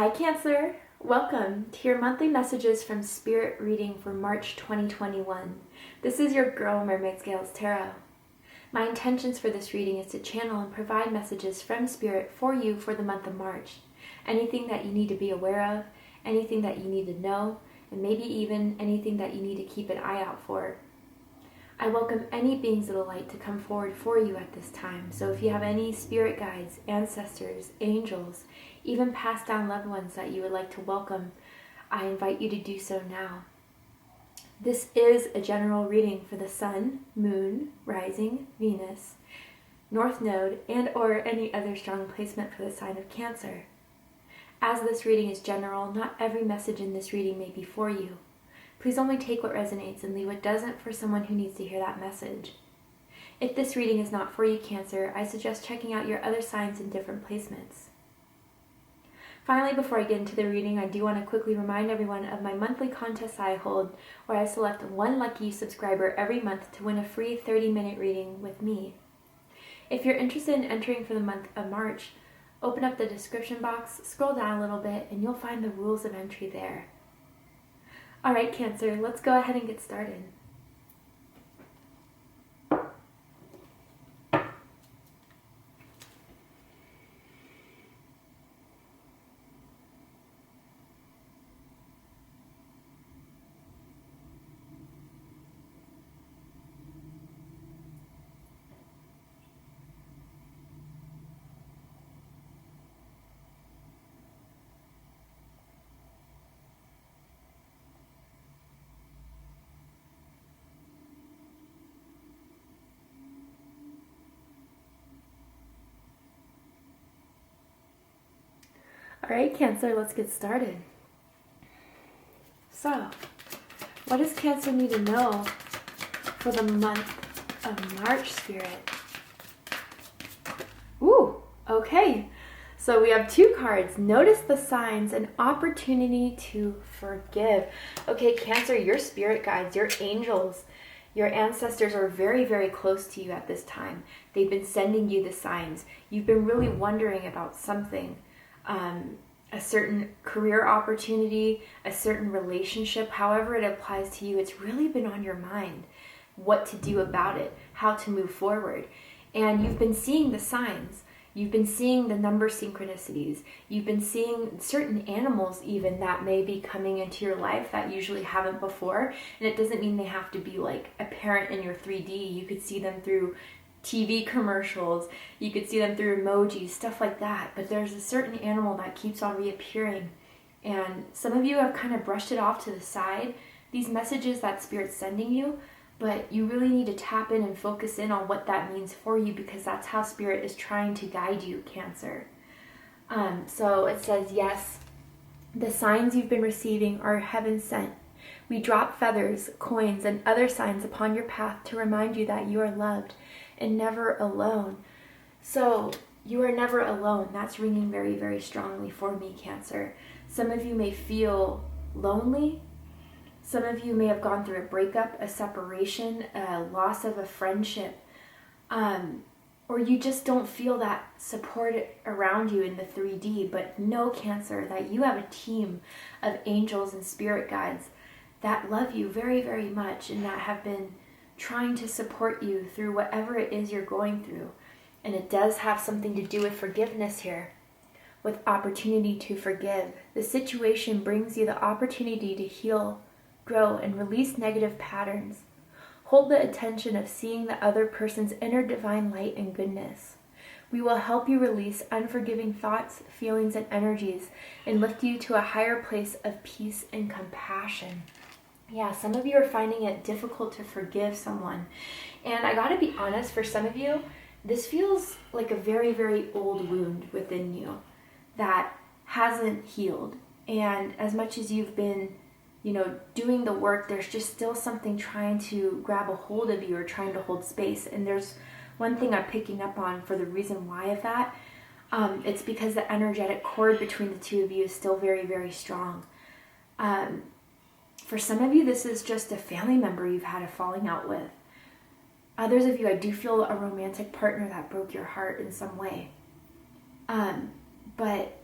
Hi Cancer! Welcome to your monthly messages from Spirit reading for March 2021. This is your girl Mermaid Scales Tarot. My intentions for this reading is to channel and provide messages from Spirit for you for the month of March. Anything that you need to be aware of, anything that you need to know, and maybe even anything that you need to keep an eye out for. I welcome any beings of the light to come forward for you at this time. So if you have any spirit guides, ancestors, angels, even passed down loved ones that you would like to welcome, I invite you to do so now. This is a general reading for the Sun, Moon, Rising, Venus, North Node, and or any other strong placement for the sign of Cancer. As this reading is general, not every message in this reading may be for you. Please only take what resonates and leave what doesn't for someone who needs to hear that message. If this reading is not for you, Cancer, I suggest checking out your other signs in different placements. Finally, before I get into the reading, I do want to quickly remind everyone of my monthly contest I hold, where I select one lucky subscriber every month to win a free 30-minute reading with me. If you're interested in entering for the month of March, open up the description box, scroll down a little bit, and you'll find the rules of entry there. Alright, Cancer, let's go ahead and get started. Alright, Cancer, let's get started. So, what does Cancer need to know for the month of March, Spirit? Ooh, okay. So we have two cards. Notice the signs, an opportunity to forgive. Okay, Cancer, your spirit guides, your angels, your ancestors are very, very close to you at this time. They've been sending you the signs. You've been really wondering about something. A certain career opportunity, a certain relationship, however it applies to you, it's really been on your mind what to do about it, how to move forward. And you've been seeing the signs. You've been seeing the number synchronicities. You've been seeing certain animals even that may be coming into your life that usually haven't before. And it doesn't mean they have to be like apparent in your 3D. You could see them through TV commercials, you could see them through emojis, stuff like that. But there's a certain animal that keeps on reappearing. And some of you have kind of brushed it off to the side, these messages that Spirit's sending you, but you really need to tap in and focus in on what that means for you, because that's how Spirit is trying to guide you, Cancer. So it says, yes, the signs you've been receiving are heaven sent. We drop feathers, coins, and other signs upon your path to remind you that you are loved and never alone. So you are never alone. That's ringing very, very strongly for me, Cancer. Some of you may feel lonely. Some of you may have gone through a breakup, a separation, a loss of a friendship, or you just don't feel that support around you in the 3D. But know, Cancer, that you have a team of angels and spirit guides that love you very, very much and that have been trying to support you through whatever it is you're going through. And it does have something to do with forgiveness here, with opportunity to forgive. The situation brings you the opportunity to heal, grow, and release negative patterns. Hold the attention of seeing the other person's inner divine light and goodness. We will help you release unforgiving thoughts, feelings, and energies and lift you to a higher place of peace and compassion. Yeah, some of you are finding it difficult to forgive someone. And I gotta be honest, for some of you, this feels like a very, very old wound within you that hasn't healed. And as much as you've been, doing the work, there's just still something trying to grab a hold of you or trying to hold space. And there's one thing I'm picking up on for the reason why of that. It's because the energetic cord between the two of you is still very, very strong. For some of you, this is just a family member you've had a falling out with. Others of you, I do feel a romantic partner that broke your heart in some way. But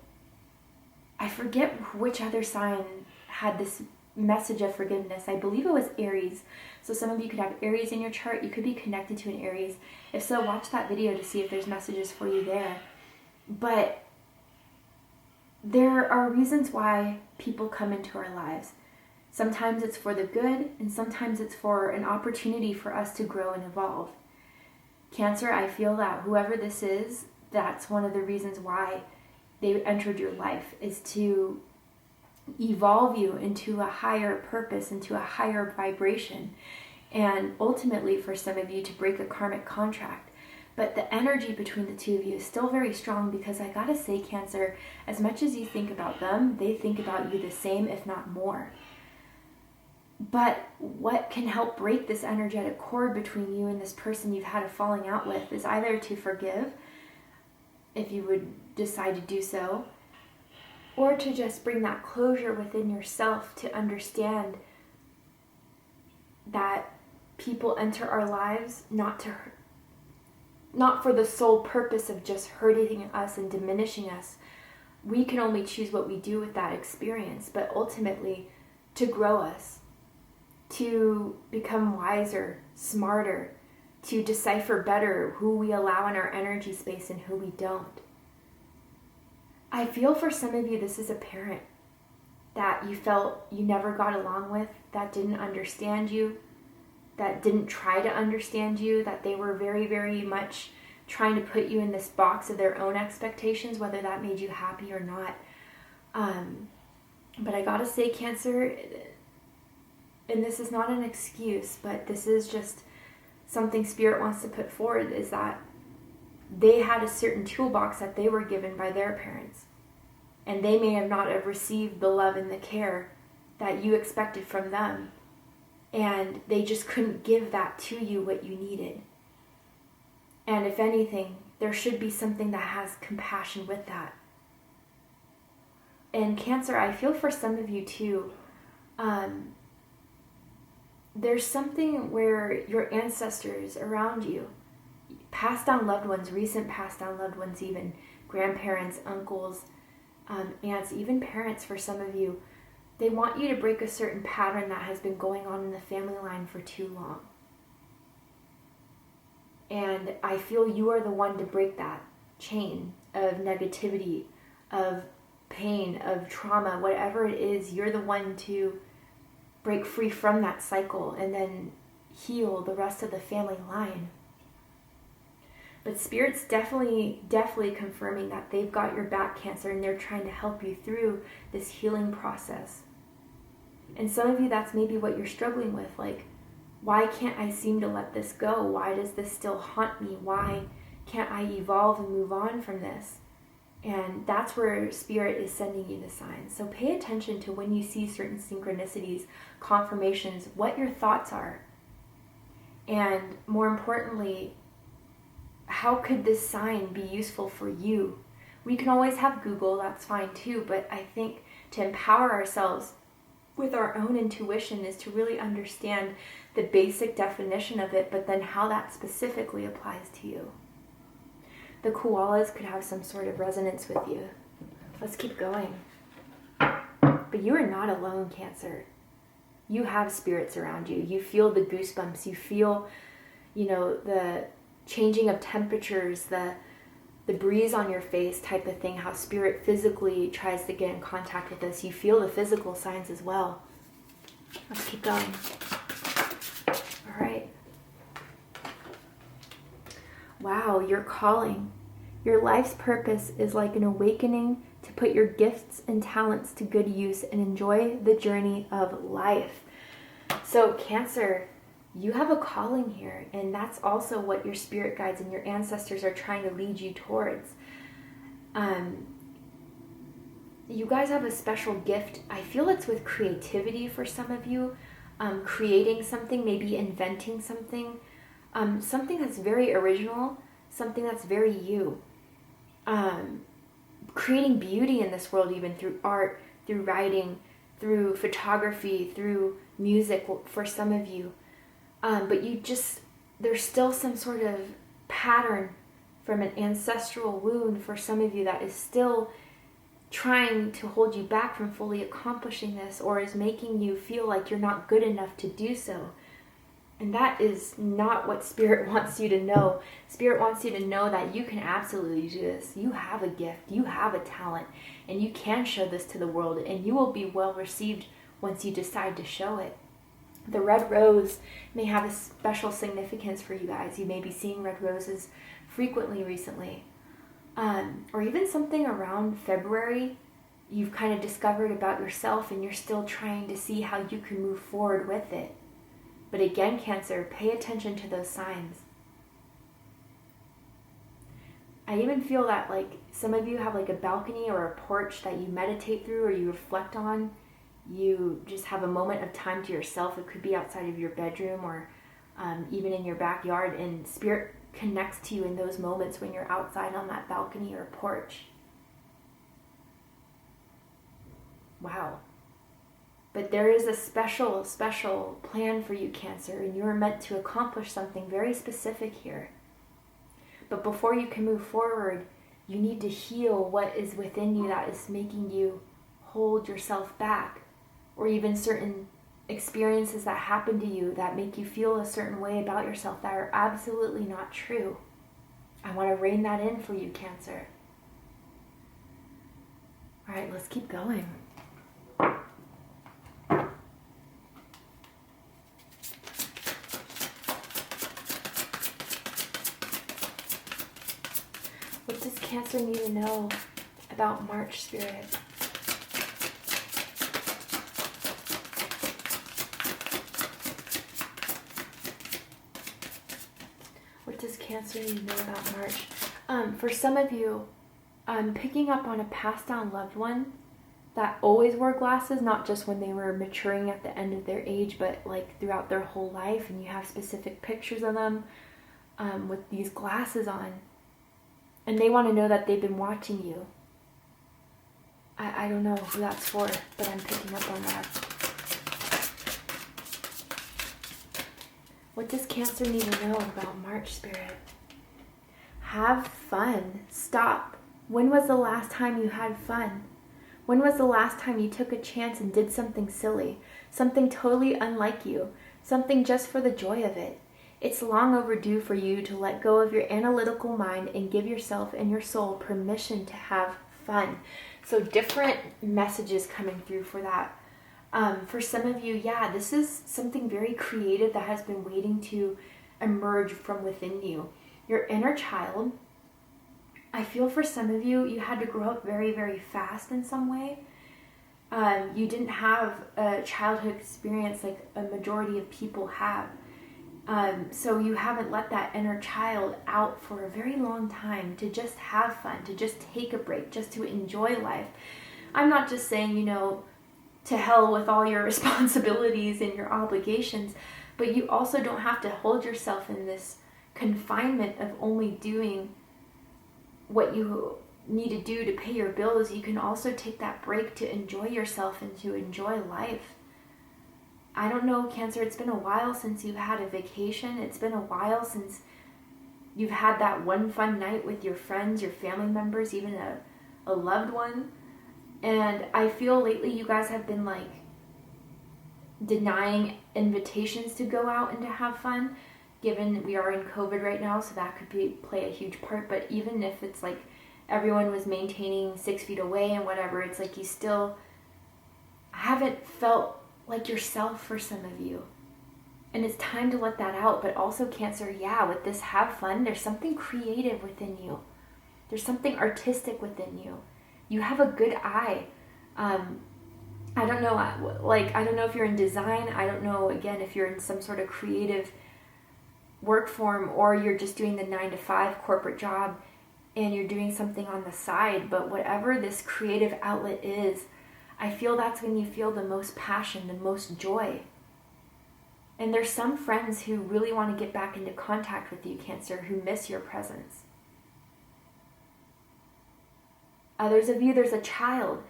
I forget which other sign had this message of forgiveness. I believe it was Aries. So some of you could have Aries in your chart. You could be connected to an Aries. If so, watch that video to see if there's messages for you there. But there are reasons why people come into our lives. Sometimes it's for the good, and sometimes it's for an opportunity for us to grow and evolve. Cancer, I feel that whoever this is, that's one of the reasons why they entered your life, is to evolve you into a higher purpose, into a higher vibration, and ultimately for some of you to break a karmic contract. But the energy between the two of you is still very strong, because I gotta say, Cancer, as much as you think about them, they think about you the same, if not more. But what can help break this energetic cord between you and this person you've had a falling out with is either to forgive, if you would decide to do so, or to just bring that closure within yourself to understand that people enter our lives not for the sole purpose of just hurting us and diminishing us. We can only choose what we do with that experience, but ultimately to grow us, to become wiser, smarter, to decipher better who we allow in our energy space and who we don't. I feel for some of you, this is a parent that you felt you never got along with, that didn't understand you, that didn't try to understand you, that they were very, very much trying to put you in this box of their own expectations, whether that made you happy or not. But I gotta say, Cancer, and this is not an excuse, but this is just something Spirit wants to put forward, is that they had a certain toolbox that they were given by their parents. And they may have not have received the love and the care that you expected from them. And they just couldn't give that to you, what you needed. And if anything, there should be something that has compassion with that. And Cancer, I feel for some of you too, there's something where your ancestors around you, passed down loved ones, recent passed down loved ones even, grandparents, uncles, aunts, even parents for some of you, they want you to break a certain pattern that has been going on in the family line for too long. And I feel you are the one to break that chain of negativity, of pain, of trauma, whatever it is, you're the one to break free from that cycle and then heal the rest of the family line. But Spirit's definitely confirming that they've got your back, Cancer, and they're trying to help you through this healing process. And some of you, that's maybe what you're struggling with. Like, why can't I seem to let this go? Why does this still haunt me? Why can't I evolve and move on from this? And that's where Spirit is sending you the signs. So pay attention to when you see certain synchronicities, confirmations, what your thoughts are. And more importantly, how could this sign be useful for you? We can always have Google, that's fine too, but I think to empower ourselves with our own intuition is to really understand the basic definition of it, but then how that specifically applies to you. The koalas could have some sort of resonance with you. Let's keep going. But you are not alone, Cancer. You have spirits around you. You feel the goosebumps. You feel, the changing of temperatures, the breeze on your face type of thing, how Spirit physically tries to get in contact with us. You feel the physical signs as well. Let's keep going. All right. Wow, your calling. Your life's purpose is like an awakening to put your gifts and talents to good use and enjoy the journey of life. So Cancer, you have a calling here, and that's also what your spirit guides and your ancestors are trying to lead you towards. You guys have a special gift. I feel it's with creativity for some of you, creating something, maybe inventing something, something that's very original, something that's very you. Creating beauty in this world, even through art, through writing, through photography, through music for some of you. But there's still some sort of pattern from an ancestral wound for some of you that is still trying to hold you back from fully accomplishing this, or is making you feel like you're not good enough to do so. And that is not what Spirit wants you to know. Spirit wants you to know that you can absolutely do this. You have a gift, you have a talent, and you can show this to the world, and you will be well received once you decide to show it. The red rose may have a special significance for you guys. You may be seeing red roses frequently recently. Or even something around February you've kind of discovered about yourself, and you're still trying to see how you can move forward with it. But again, Cancer, pay attention to those signs. I even feel that like some of you have like a balcony or a porch that you meditate through or you reflect on. You just have a moment of time to yourself. It could be outside of your bedroom or even in your backyard, and Spirit connects to you in those moments when you're outside on that balcony or porch. Wow. But there is a special, special plan for you, Cancer, and you are meant to accomplish something very specific here. But before you can move forward, you need to heal what is within you that is making you hold yourself back, or even certain experiences that happen to you that make you feel a certain way about yourself that are absolutely not true. I want to rein that in for you, Cancer. All right, let's keep going. What does Cancer need to know about March, Spirit? What does Cancer need to know about March? For some of you, I'm picking up on a passed down loved one that always wore glasses, not just when they were maturing at the end of their age, but like throughout their whole life, and you have specific pictures of them with these glasses on. And they want to know that they've been watching you. I don't know who that's for, but I'm picking up on that. What does Cancer need to know about March, Spirit? Have fun. Stop. When was the last time you had fun? When was the last time you took a chance and did something silly? Something totally unlike you. Something just for the joy of it. It's long overdue for you to let go of your analytical mind and give yourself and your soul permission to have fun. So different messages coming through for that. For some of you, yeah, this is something very creative that has been waiting to emerge from within you. Your inner child, I feel for some of you, you had to grow up very, very fast in some way. You didn't have a childhood experience like a majority of people have. So you haven't let that inner child out for a very long time to just have fun, to just take a break, just to enjoy life. I'm not just saying, to hell with all your responsibilities and your obligations, but you also don't have to hold yourself in this confinement of only doing what you need to do to pay your bills. You can also take that break to enjoy yourself and to enjoy life. I don't know, Cancer, it's been a while since you've had a vacation. It's been a while since you've had that one fun night with your friends, your family members, even a loved one. And I feel lately you guys have been like denying invitations to go out and to have fun, given we are in COVID right now, so that could play a huge part. But even if it's like everyone was maintaining 6 feet away and whatever, it's like you still haven't felt like yourself for some of you. And it's time to let that out. But also, Cancer, yeah, with this have fun, there's something creative within you. There's something artistic within you. You have a good eye. I don't know, I don't know if you're in design. I don't know, again, if you're in some sort of creative work form, or you're just doing the 9-to-5 corporate job and you're doing something on the side. But whatever this creative outlet is, I feel that's when you feel the most passion, the most joy. And there's some friends who really want to get back into contact with you, Cancer, who miss your presence. Others of you, there's a child,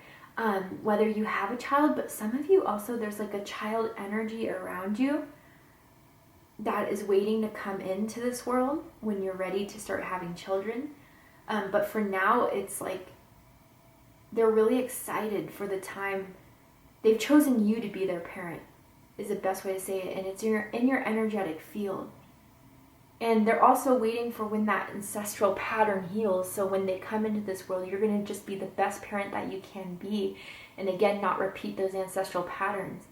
whether you have a child, but some of you also, there's like a child energy around you that is waiting to come into this world when you're ready to start having children. But for now, it's like they're really excited for the time. They've chosen you to be their parent, is the best way to say it. And it's in your energetic field. And they're also waiting for when that ancestral pattern heals. So when they come into this world, you're going to just be the best parent that you can be. And again, not repeat those ancestral patterns.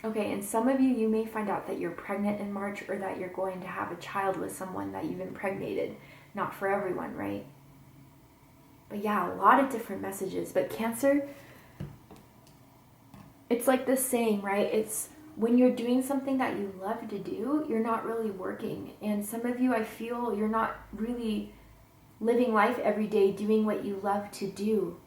Okay, and some of you may find out that you're pregnant in March, or that you're going to have a child with someone that you've impregnated. Not for everyone, right? But yeah, a lot of different messages. But Cancer, it's like this saying, right? It's when you're doing something that you love to do, you're not really working. And some of you, I feel you're not really living life every day doing what you love to do.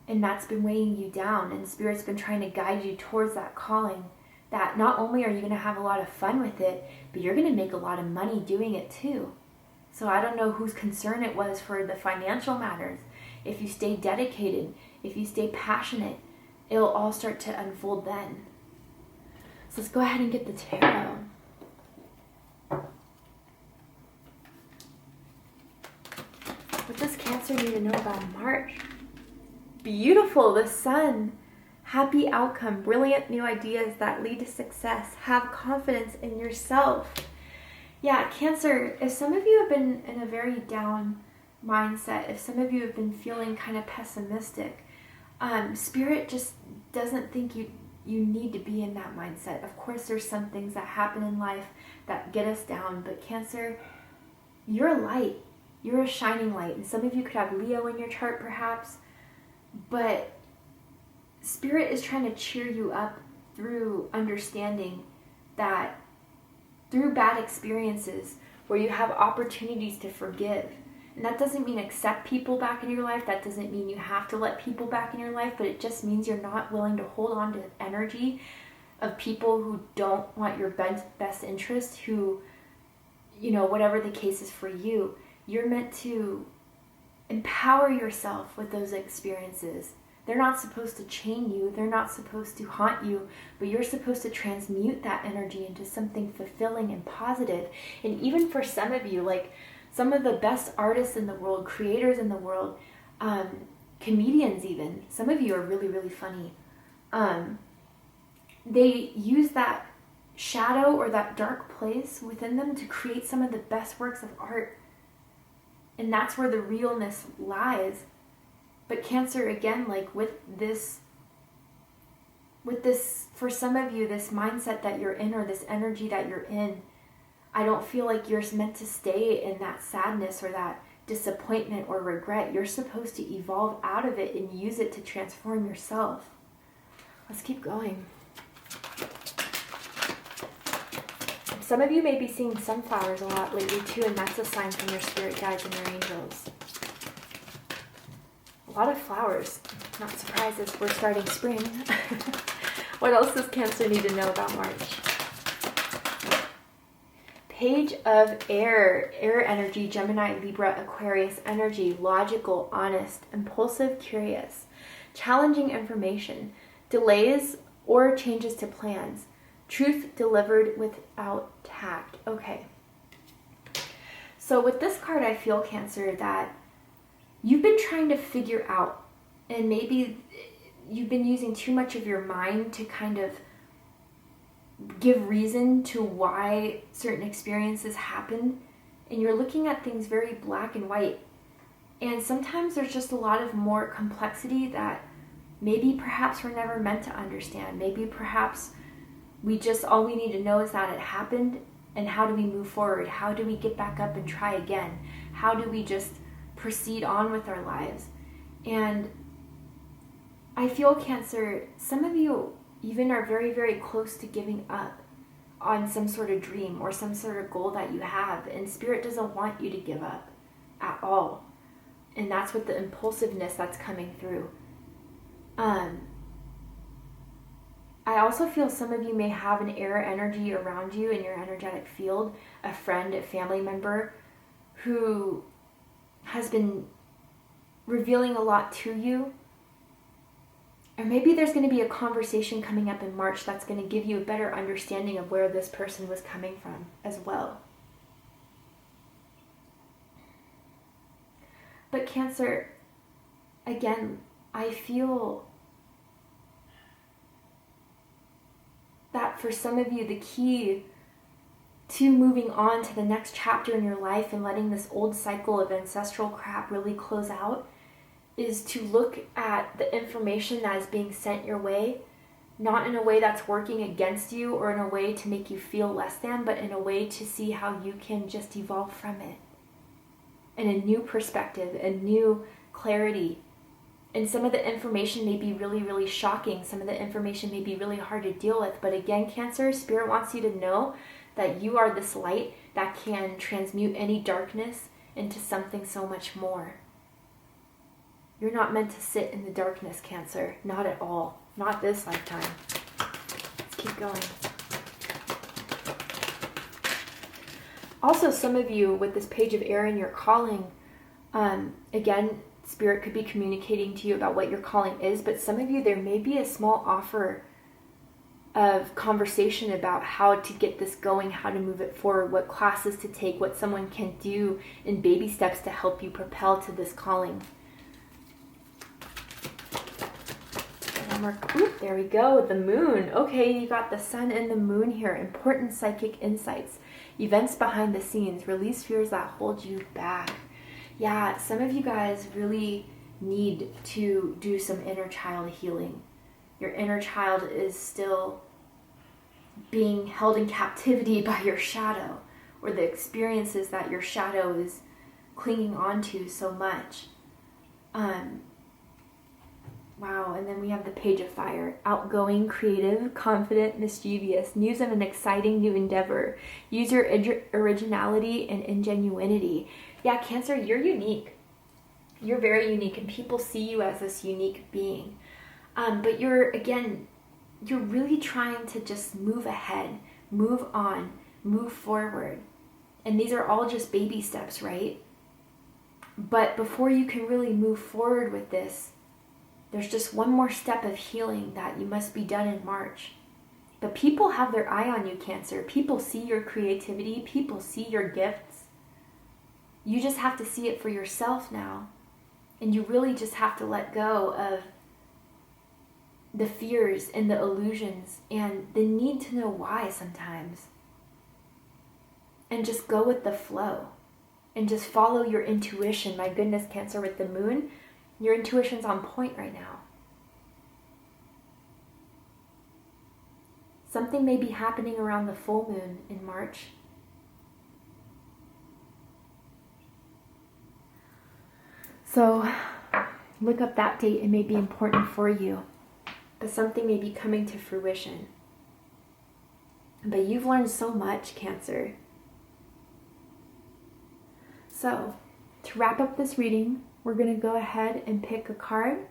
And that's been weighing you down. And Spirit's been trying to guide you towards that calling. That not only are you going to have a lot of fun with it, but you're going to make a lot of money doing it too. So I don't know whose concern it was for the financial matters. If you stay dedicated, if you stay passionate, it'll all start to unfold then. So let's go ahead and get the tarot. What does Cancer need to know about March? Beautiful, the Sun. Happy outcome, brilliant new ideas that lead to success. Have confidence in yourself. Yeah, Cancer, if some of you have been in a very down mindset, if some of you have been feeling kind of pessimistic, Spirit just doesn't think you need to be in that mindset. Of course, there's some things that happen in life that get us down, but Cancer, you're a light. You're a shining light. And some of you could have Leo in your chart perhaps, but Spirit is trying to cheer you up through understanding that through bad experiences where you have opportunities to forgive. And that doesn't mean accept people back in your life. That doesn't mean you have to let people back in your life, but it just means you're not willing to hold on to energy of people who don't want your best interest, who, you know, whatever the case is for you, you're meant to empower yourself with those experiences. They're not supposed to chain you. They're not supposed to haunt you, but you're supposed to transmute that energy into something fulfilling and positive. And even for some of you, like some of the best artists in the world, creators in the world, comedians even, some of you are really, really funny. They use that shadow or that dark place within them to create some of the best works of art. And that's where the realness lies. But Cancer, again, like with this, for some of you, this mindset that you're in, or this energy that you're in, I don't feel like you're meant to stay in that sadness or that disappointment or regret. You're supposed to evolve out of it and use it to transform yourself. Let's keep going. Some of you may be seeing sunflowers a lot lately too, and that's a sign from your spirit guides and your angels. A lot of flowers. Not surprised as we're starting spring. What else does Cancer need to know about March? Page of Air. Air energy, Gemini, Libra, Aquarius energy. Logical, honest, impulsive, curious. Challenging information. Delays or changes to plans. Truth delivered without tact. Okay. So with this card, I feel, Cancer, that you've been trying to figure out, and maybe you've been using too much of your mind to kind of give reason to why certain experiences happen, and you're looking at things very black and white. And sometimes there's just a lot of more complexity that maybe perhaps we're never meant to understand. Maybe perhaps all we need to know is that it happened, and how do we move forward? How do we get back up and try again? How do we just proceed on with our lives? And I feel, Cancer, some of you even are very, very close to giving up on some sort of dream or some sort of goal that you have, and Spirit doesn't want you to give up at all. And that's with the impulsiveness that's coming through. I also feel some of you may have an air energy around you in your energetic field, a friend, a family member who has been revealing a lot to you. Or maybe there's going to be a conversation coming up in March that's going to give you a better understanding of where this person was coming from as well. But Cancer, again, I feel that for some of you, the key to moving on to the next chapter in your life and letting this old cycle of ancestral crap really close out is to look at the information that is being sent your way, not in a way that's working against you or in a way to make you feel less than, but in a way to see how you can just evolve from it. And a new perspective, a new clarity. And some of the information may be really, really shocking. Some of the information may be really hard to deal with. But again, Cancer, Spirit wants you to know that you are this light that can transmute any darkness into something so much more. You're not meant to sit in the darkness, Cancer. Not at all. Not this lifetime. Let's keep going. Also, some of you with this page of air in your calling, again, Spirit could be communicating to you about what your calling is, but some of you, there may be a small offer of conversation about how to get this going, how to move it forward, what classes to take, what someone can do in baby steps to help you propel to this calling. Oop, there we go, the moon. Okay, you got the sun and the moon here. Important psychic insights. Events behind the scenes. Release fears that hold you back. Yeah, some of you guys really need to do some inner child healing. Your inner child is still being held in captivity by your shadow, or the experiences that your shadow is clinging onto so much. Wow, and then we have the page of fire. Outgoing, creative, confident, mischievous. News of an exciting new endeavor. Use your originality and ingenuity. Yeah, Cancer, you're unique. You're very unique, and people see you as this unique being. But you're really trying to just move ahead, move on, move forward. And these are all just baby steps, right? But before you can really move forward with this, there's just one more step of healing that you must be done in March. But people have their eye on you, Cancer. People see your creativity. People see your gifts. You just have to see it for yourself now. And you really just have to let go of the fears and the illusions and the need to know why sometimes. And just go with the flow. And just follow your intuition. My goodness, Cancer, with the moon, your intuition's on point right now. Something may be happening around the full moon in March. So look up that date. It may be important for you. But something may be coming to fruition. But you've learned so much, Cancer. So to wrap up this reading, we're going to go ahead and pick a card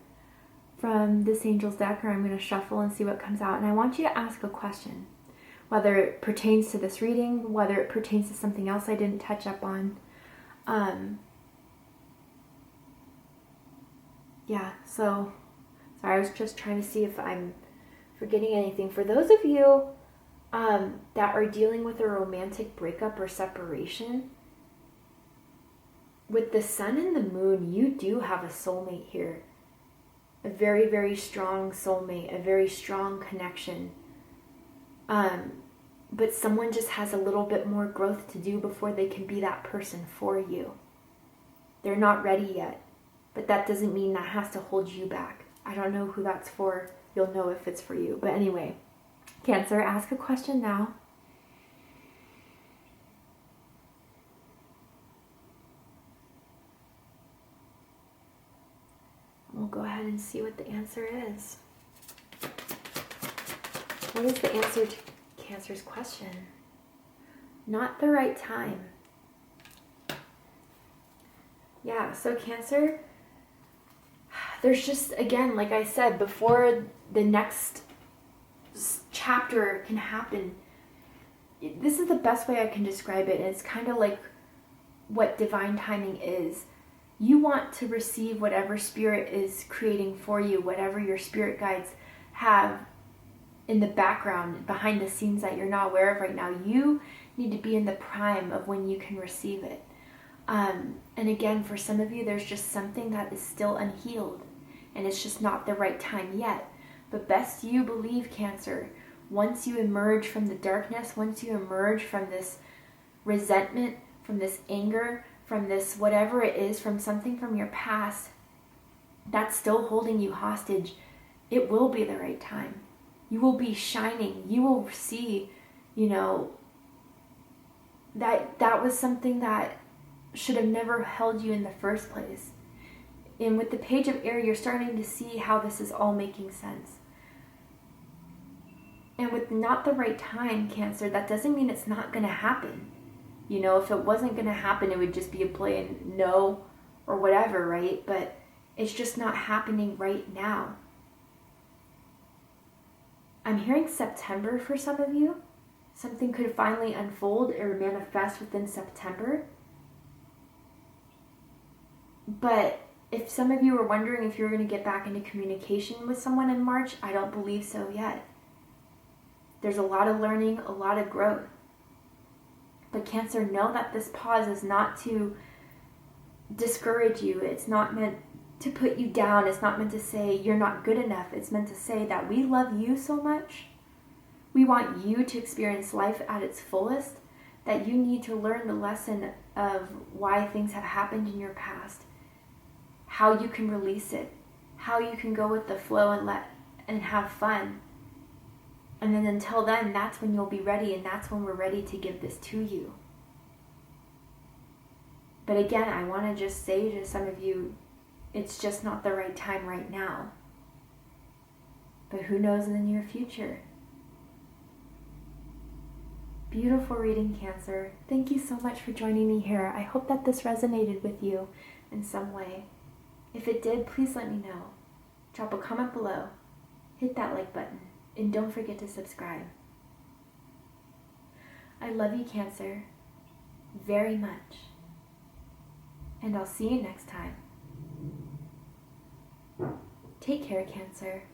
from this angel's deck, or I'm going to shuffle and see what comes out. And I want you to ask a question, whether it pertains to this reading, whether it pertains to something else I didn't touch up on. Yeah, so sorry, I was just trying to see if I'm forgetting anything. For those of you that are dealing with a romantic breakup or separation, with the sun and the moon, you do have a soulmate here. A very, very strong soulmate, a very strong connection. But someone just has a little bit more growth to do before they can be that person for you. They're not ready yet, but that doesn't mean that has to hold you back. I don't know who that's for. You'll know if it's for you. But anyway, Cancer, ask a question now. We'll go ahead and see what the answer is. What is the answer to Cancer's question? Not the right time. Yeah, so Cancer, there's just, again, like I said, before the next chapter can happen, this is the best way I can describe it. And it's kind of like what divine timing is. You want to receive whatever spirit is creating for you, whatever your spirit guides have in the background, behind the scenes that you're not aware of right now. You need to be in the prime of when you can receive it. And again, for some of you, there's just something that is still unhealed, and it's just not the right time yet. But best you believe, Cancer, once you emerge from the darkness, once you emerge from this resentment, from this anger, from this whatever it is, from something from your past that's still holding you hostage, it will be the right time. You will be shining. You will see, that was something that should have never held you in the first place. And with the Page of Air, you're starting to see how this is all making sense. And with not the right time, Cancer, that doesn't mean it's not going to happen. If it wasn't going to happen, it would just be a plain no or whatever, right? But it's just not happening right now. I'm hearing September for some of you. Something could finally unfold or manifest within September. But if some of you are wondering if you're going to get back into communication with someone in March, I don't believe so yet. There's a lot of learning, a lot of growth. But Cancer, know that this pause is not to discourage you. It's not meant to put you down. It's not meant to say you're not good enough. It's meant to say that we love you so much. We want you to experience life at its fullest, that you need to learn the lesson of why things have happened in your past, how you can release it, how you can go with the flow and have fun. And then until then, that's when you'll be ready, and that's when we're ready to give this to you. But again, I want to just say to some of you, it's just not the right time right now. But who knows in the near future? Beautiful reading, Cancer. Thank you so much for joining me here. I hope that this resonated with you in some way. If it did, please let me know. Drop a comment below. Hit that like button. And don't forget to subscribe. I love you, Cancer, very much. And I'll see you next time. Take care, Cancer.